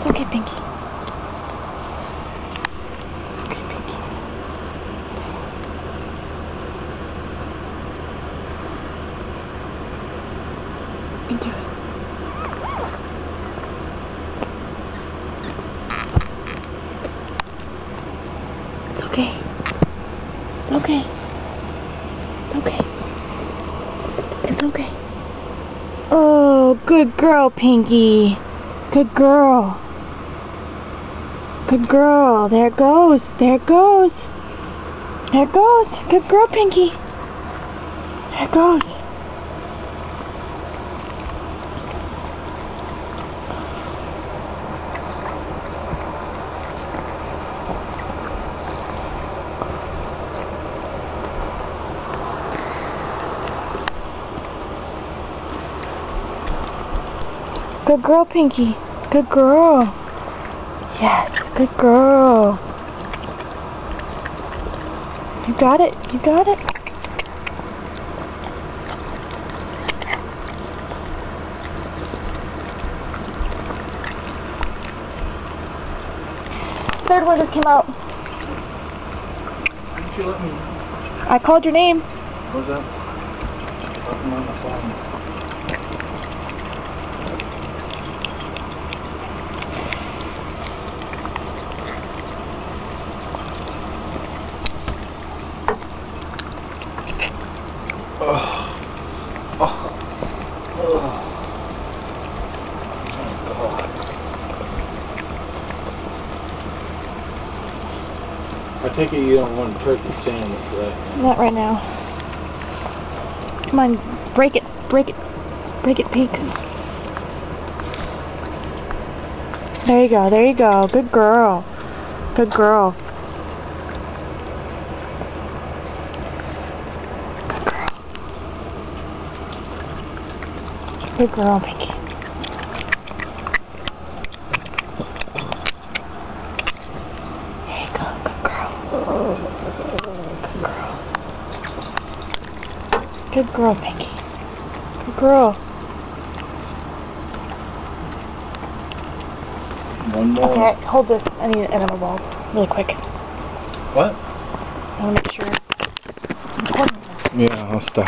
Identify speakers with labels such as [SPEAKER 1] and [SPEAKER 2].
[SPEAKER 1] okay, Pinky. It's okay, Pinky. You do it. It's okay. It's okay. It's okay. It's okay. Oh, good girl, Pinky. Good girl. Good girl. There it goes. There it goes. There it goes. Good girl, Pinky. There it goes. Good girl, Pinky. Good girl. Yes, good girl. You got it. You got it. Third one just came out.
[SPEAKER 2] Why didn't you let me?
[SPEAKER 1] I called your name.
[SPEAKER 2] What was that? I'm on the phone. I take it you don't want a turkey sandwich, right?
[SPEAKER 1] Not right now. Come on, break it, break it, break it, Peaks. There you go, there you go. Good girl. Good girl. Good girl. Good girl, Pinky. There you go, good girl. Good girl. Good girl, Pinky. Good girl.
[SPEAKER 2] One more.
[SPEAKER 1] Okay, hold this. I need an enema bulb really quick.
[SPEAKER 2] What?
[SPEAKER 1] I want to make sure it's important.
[SPEAKER 2] Yeah, I'll stop.